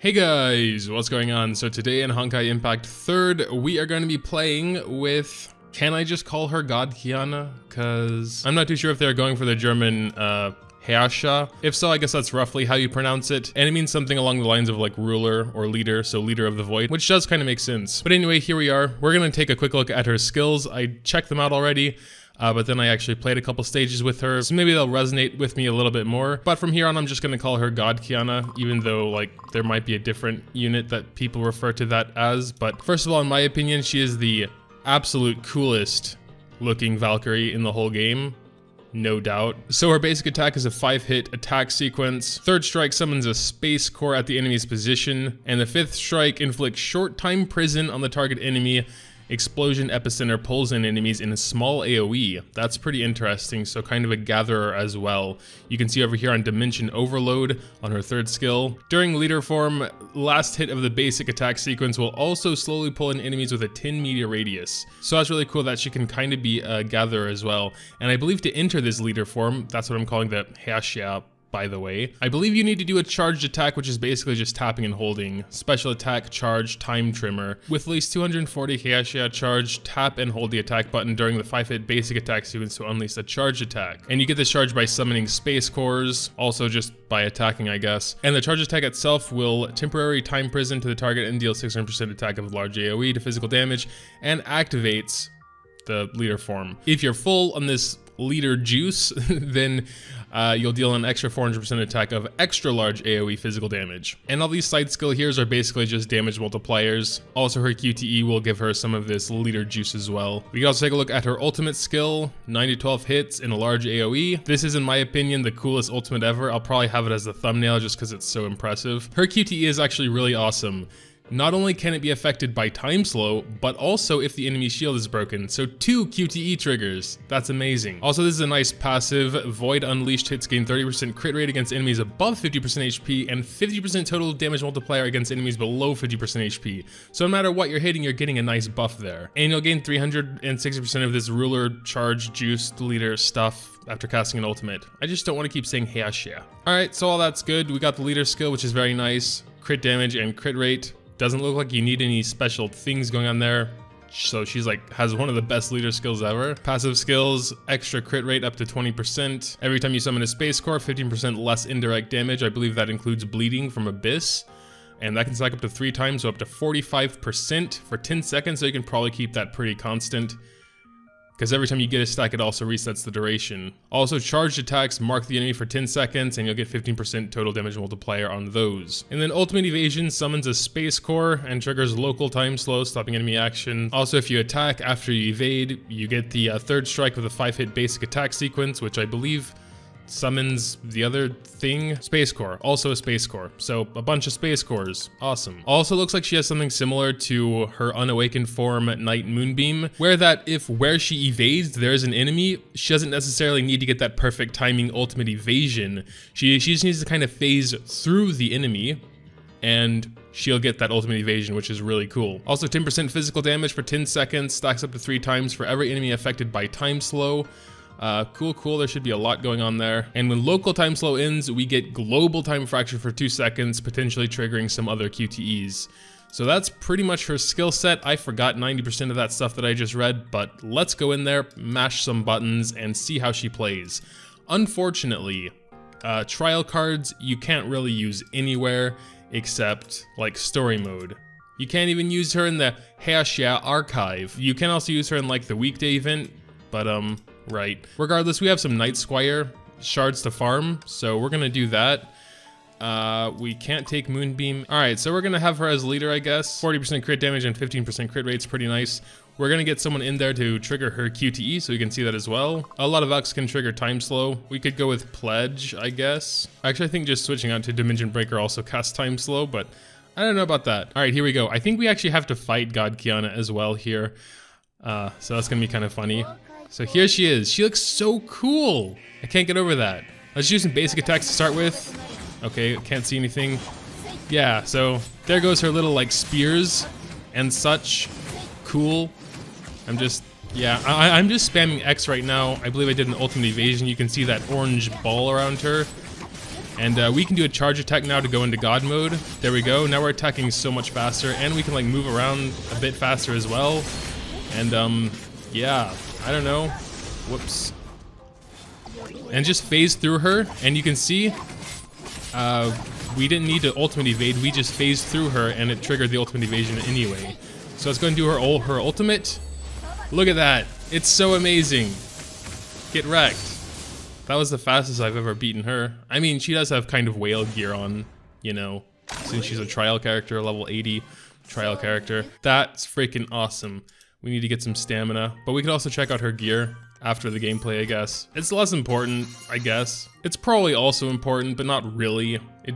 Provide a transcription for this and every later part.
Hey guys, what's going on? So today in Honkai Impact 3rd, we are going to be playing with, can I just call her God Kiana? Cause I'm not too sure if they're going for the German Herrscher. If so, I guess that's roughly how you pronounce it. And it means something along the lines of like ruler or leader, so leader of the void, which does kind of make sense. But anyway, here we are. We're going to take a quick look at her skills. I checked them out already. But then I actually played a couple stages with her, so maybe they'll resonate with me a little bit more. But from here on, I'm just gonna call her God Kiana, even though like there might be a different unit that people refer to that as. But first of all, in my opinion, she is the absolute coolest looking Valkyrie in the whole game. No doubt. So her basic attack is a 5-hit attack sequence. Third strike summons a space core at the enemy's position, and the fifth strike inflicts short time prison on the target enemy. Explosion epicenter pulls in enemies in a small AoE. That's pretty interesting, so kind of a gatherer as well. You can see over here on Dimension Overload on her third skill. During leader form, last hit of the basic attack sequence will also slowly pull in enemies with a 10 meter radius. So that's really cool that she can kind of be a gatherer as well. And I believe to enter this leader form, that's what I'm calling the Herrscher, by the way, I believe you need to do a charged attack, which is basically just tapping and holding. Special attack, charge, time trimmer. With at least 240 Herrscher charge, tap and hold the attack button during the 5-hit basic attack sequence to unleash a charge attack. And you get this charge by summoning space cores, also just by attacking, I guess. And the charge attack itself will temporary time prison to the target and deal 600% attack of large AoE to physical damage, and activates the leader form. If you're full on this leader juice, then you'll deal an extra 400% attack of extra large AoE physical damage. And all these side skill here's are basically just damage multipliers. Also, her QTE will give her some of this leader juice as well. We can also take a look at her ultimate skill, 9 to 12 hits in a large AoE. This is, in my opinion, the coolest ultimate ever. I'll probably have it as the thumbnail just because it's so impressive. Her QTE is actually really awesome. Not only can it be affected by time slow, but also if the enemy shield is broken. So 2 QTE triggers. That's amazing. Also, this is a nice passive. Void Unleashed hits gain 30% crit rate against enemies above 50% HP and 50% total damage multiplier against enemies below 50% HP. So no matter what you're hitting, you're getting a nice buff there. And you'll gain 360% of this ruler charge juice leader stuff after casting an ultimate. I just don't want to keep saying Herrscher. Alright, so all that's good. We got the leader skill, which is very nice. Crit damage and crit rate. Doesn't look like you need any special things going on there. So she's like, has one of the best leader skills ever. Passive skills, extra crit rate up to 20%. Every time you summon a space core, 15% less indirect damage. I believe that includes bleeding from Abyss. And that can stack up to 3 times, so up to 45% for 10 seconds. So you can probably keep that pretty constant, because every time you get a stack, it also resets the duration. Also, charged attacks mark the enemy for 10 seconds, and you'll get 15% total damage multiplier on those. And then Ultimate Evasion summons a space core and triggers local time slow, stopping enemy action. Also, if you attack after you evade, you get the third strike with a 5-hit basic attack sequence, which I believe summons the other thing. Space core, also a space core. So a bunch of space cores, awesome. Also looks like she has something similar to her unawakened form Night Moonbeam, where she evades, there's an enemy, she doesn't necessarily need to get that perfect timing ultimate evasion. She just needs to kind of phase through the enemy, and she'll get that ultimate evasion, which is really cool. Also 10% physical damage for 10 seconds, stacks up to 3 times for every enemy affected by time slow. Cool, there should be a lot going on there. And when local time slow ends, we get global time fracture for 2 seconds, potentially triggering some other QTEs. So that's pretty much her skill set. I forgot 90% of that stuff that I just read, but let's go in there, mash some buttons, and see how she plays. Unfortunately, trial cards you can't really use anywhere except like story mode. You can't even use her in the Herrscher archive. You can also use her in like the weekday event, but right. Regardless, we have some Night Squire shards to farm, so we're gonna do that. We can't take Moonbeam. Alright, so we're gonna have her as leader, I guess. 40% crit damage and 15% crit rate's pretty nice. We're gonna get someone in there to trigger her QTE, so you can see that as well. A lot of Valks can trigger time slow. We could go with Pledge, I guess. Actually, I think just switching out to Dimension Breaker also casts time slow, but I don't know about that. Alright, here we go. I think we actually have to fight God Kiana as well here. So that's gonna be kind of funny. So here she is. She looks so cool. I can't get over that. Let's use some basic attacks to start with. Okay, can't see anything. Yeah, so there goes her little like spears and such. Cool. I'm just spamming X right now. I believe I did an ultimate evasion. You can see that orange ball around her. And we can do a charge attack now to go into God mode. There we go. Now we're attacking so much faster, and we can like move around a bit faster as well. And yeah, I don't know. Whoops. And just phase through her, and you can see we didn't need to ultimate evade. We just phased through her, and it triggered the ultimate evasion anyway. So let's go and do her ultimate. Look at that. It's so amazing. Get wrecked. That was the fastest I've ever beaten her. I mean, she does have kind of whale gear on, you know, since she's a trial character, level 80 trial character. That's freaking awesome. We need to get some stamina, but we could also check out her gear after the gameplay, I guess. It's less important, I guess. It's probably also important, but not really. It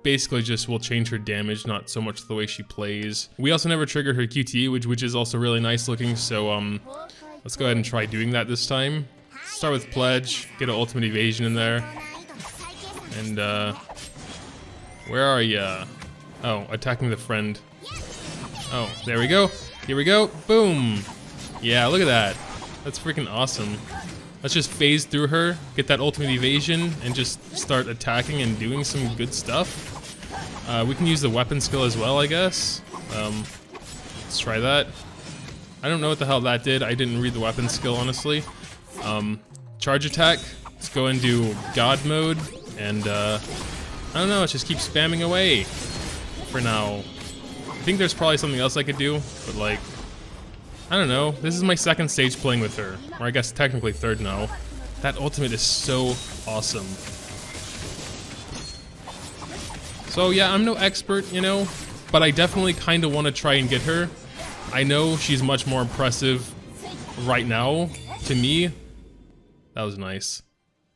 basically just will change her damage, not so much the way she plays. We also never triggered her QTE, which is also really nice looking, so let's go ahead and try doing that this time. Start with Pledge, get an ultimate evasion in there. And where are ya? Oh, attacking the friend. Oh, there we go. Here we go. Boom. Yeah, look at that. That's freaking awesome. Let's just phase through her, get that ultimate evasion, and just start attacking and doing some good stuff. We can use the weapon skill as well, I guess. Let's try that. I don't know what the hell that did. I didn't read the weapon skill, honestly. Charge attack. Let's go into God mode, and I don't know, let's just keep spamming away for now. I think there's probably something else I could do, but like, I don't know. This is my second stage playing with her, or I guess technically third now. That ultimate is so awesome. So yeah, I'm no expert, you know, but I definitely kind of want to try and get her. I know she's much more impressive right now, to me. That was nice.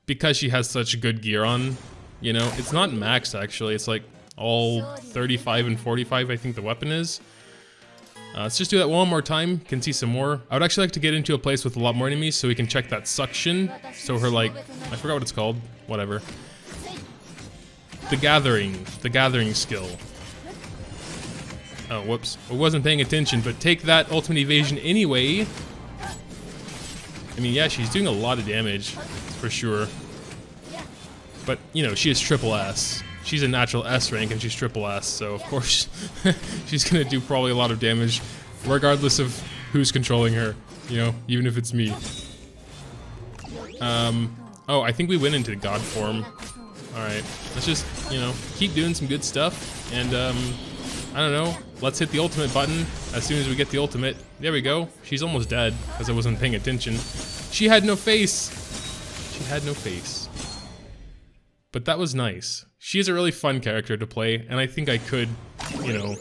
Because she has such good gear on, you know. It's not max, actually. It's like all 35 and 45, I think the weapon is. Let's just do that one more time. Can see some more. I would actually like to get into a place with a lot more enemies so we can check that suction. So her, like, I forgot what it's called. Whatever. The gathering skill. Oh, whoops. I wasn't paying attention, but take that ultimate evasion anyway. I mean, yeah, she's doing a lot of damage, for sure. But, you know, she is triple S. She's a natural S rank and she's triple S, so of course she's gonna do probably a lot of damage regardless of who's controlling her, you know, even if it's me. Oh, I think we went into God form. Alright, let's just, you know, keep doing some good stuff, and I don't know, let's hit the ultimate button as soon as we get the ultimate. There we go. She's almost dead because I wasn't paying attention. She had no face. She had no face. But that was nice. She's a really fun character to play, and I think I could, you know,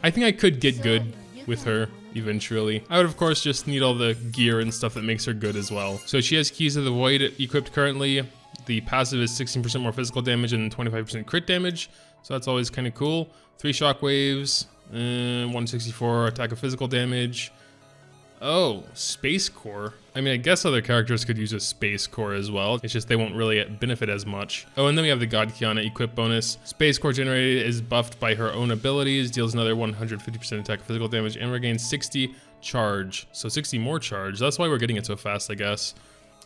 I think I could get good with her eventually. I would, of course, just need all the gear and stuff that makes her good as well. So she has Keys of the Void equipped currently. The passive is 16% more physical damage and 25% crit damage, so that's always kind of cool. 3 shockwaves, 164 attack of physical damage. Oh, Space Core. I mean, I guess other characters could use a Space Core as well. It's just they won't really benefit as much. Oh, and then we have the God Kiana equip bonus. Space Core generated is buffed by her own abilities, deals another 150% attack of physical damage, and regains 60 charge. So 60 more charge. That's why we're getting it so fast, I guess.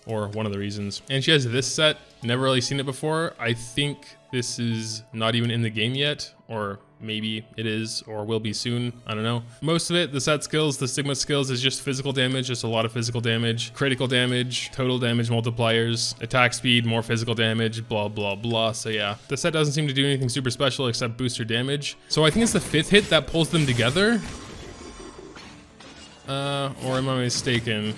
Or one of the reasons. And she has this set. Never really seen it before. I think this is not even in the game yet, or maybe it is, or will be soon. I don't know. Most of it, the set skills, the Sigma skills, is just physical damage, just a lot of physical damage, critical damage, total damage multipliers, attack speed, more physical damage, blah, blah, blah. So yeah, the set doesn't seem to do anything super special except booster damage. So I think it's the 5th hit that pulls them together. Or am I mistaken?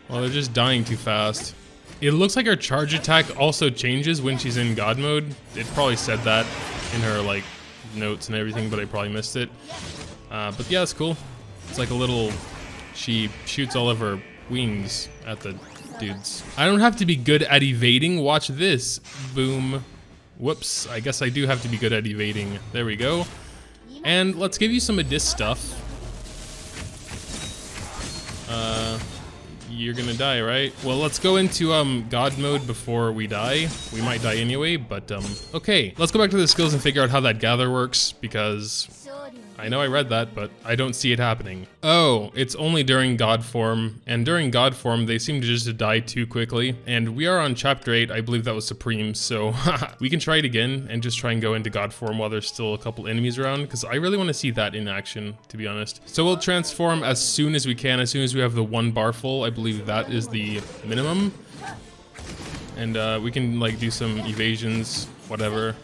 Well, they're just dying too fast. It looks like her charge attack also changes when she's in God mode. It probably said that in her like notes and everything, but I probably missed it. But yeah, it's cool. It's like a little, she shoots all of her wings at the dudes. I don't have to be good at evading. Watch this. Boom. Whoops. I guess I do have to be good at evading. There we go. And let's give you some of this stuff. You're gonna die, right? Well, let's go into God mode before we die. We might die anyway, but okay. Let's go back to the skills and figure out how that gather works, because I know I read that, but I don't see it happening. Oh, it's only during God form, and during God form, they seem to just die too quickly. And we are on chapter 8, I believe that was Supreme, so we can try it again and just try and go into God form while there's still a couple enemies around, because I really want to see that in action, to be honest. So we'll transform as soon as we can, as soon as we have the 1 bar full. I believe that is the minimum. And we can like do some evasions, whatever.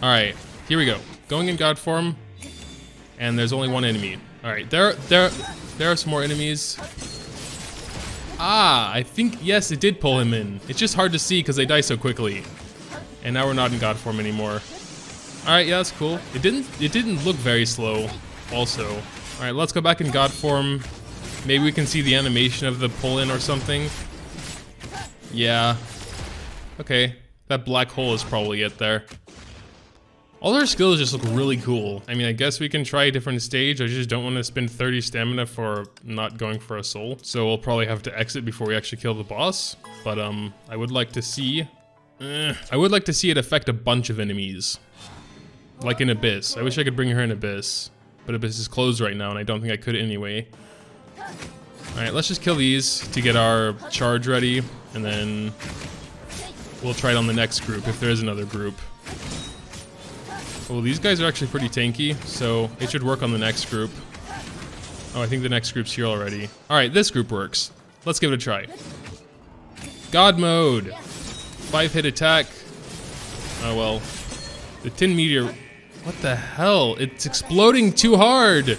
All right, here we go. Going in God form, and there's only 1 enemy. All right, there are some more enemies. Ah, I think, yes, it did pull him in. It's just hard to see because they die so quickly. And now we're not in God form anymore. All right, yeah, that's cool. It didn't look very slow also. All right, let's go back in God form. Maybe we can see the animation of the pull in or something. Yeah. Okay, that black hole is probably it there. All her skills just look really cool. I mean, I guess we can try a different stage. I just don't want to spend 30 stamina for not going for a soul. So we'll probably have to exit before we actually kill the boss. But I would like to see... I would like to see it affect a bunch of enemies. Like in Abyss. I wish I could bring her in Abyss. But Abyss is closed right now, and I don't think I could anyway. Alright, let's just kill these to get our charge ready. And then we'll try it on the next group, if there is another group. Well, these guys are actually pretty tanky, so it should work on the next group. Oh, I think the next group's here already. Alright, this group works. Let's give it a try. God mode! 5-hit attack. Oh well. The tin meteor... What the hell? It's exploding too hard!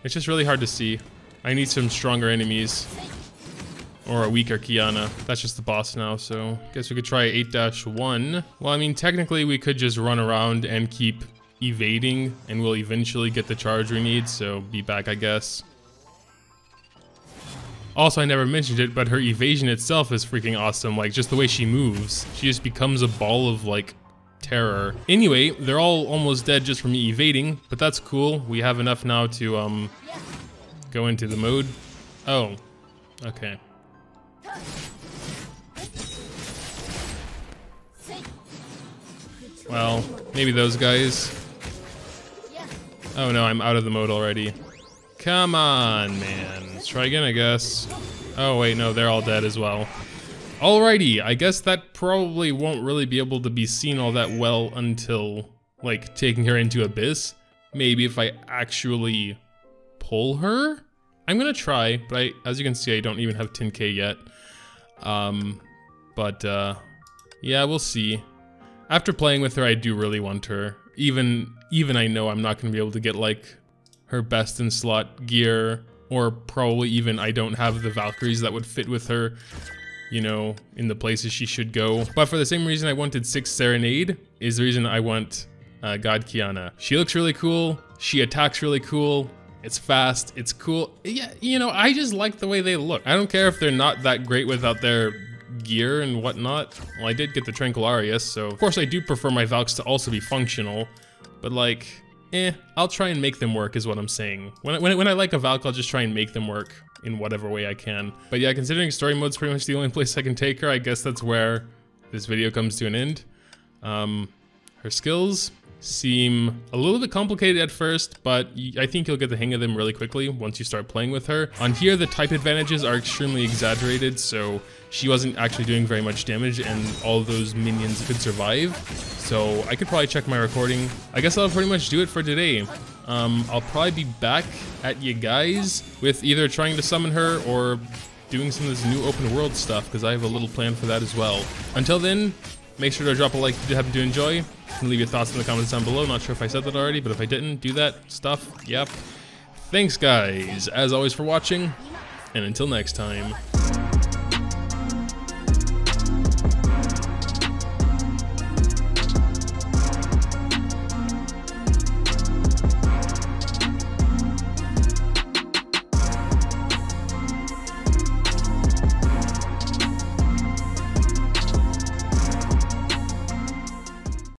It's just really hard to see. I need some stronger enemies. Or a weaker Kiana. That's just the boss now, so I guess we could try 8-1. Well, I mean, technically we could just run around and keep evading, and we'll eventually get the charge we need, so be back, I guess. Also, I never mentioned it, but her evasion itself is freaking awesome. Like, just the way she moves. She just becomes a ball of, like, terror. Anyway, they're all almost dead just from me evading, but that's cool. We have enough now to, go into the mode. Oh, okay. Well, maybe those guys. Oh no, I'm out of the mode already. Come on, man. Let's try again, I guess. Oh wait, no, they're all dead as well. Alrighty, I guess that probably won't really be able to be seen all that well until, like, taking her into Abyss. Maybe if I actually pull her? I'm gonna try, but as you can see, I don't even have 10k yet. Yeah, we'll see. After playing with her, I do really want her. Even I know I'm not gonna be able to get, like, her best in slot gear, or probably even I don't have the Valkyries that would fit with her, you know, in the places she should go. But for the same reason I wanted 6 Serenade is the reason I want God Kiana. She looks really cool, she attacks really cool, it's fast, it's cool. Yeah, you know, I just like the way they look. I don't care if they're not that great without their gear and whatnot. Well, I did get the Tranquil Arius, so of course I do prefer my Valks to also be functional, but like, I'll try and make them work is what I'm saying. When I like a Valk, I'll just try and make them work in whatever way I can. But yeah, considering story mode's pretty much the only place I can take her, I guess that's where this video comes to an end. Her skills seem a little bit complicated at first, but I think you'll get the hang of them really quickly once you start playing with her. On here, the type advantages are extremely exaggerated, so she wasn't actually doing very much damage and all of those minions could survive. So I could probably check my recording. I guess that'll pretty much do it for today. I'll probably be back at you guys with either trying to summon her or doing some of this new open world stuff, because I have a little plan for that as well. Until then, make sure to drop a like if you happen to enjoy. And leave your thoughts in the comments down below. Not sure if I said that already, but if I didn't, do that stuff. Yep. Thanks, guys, as always, for watching, and until next time.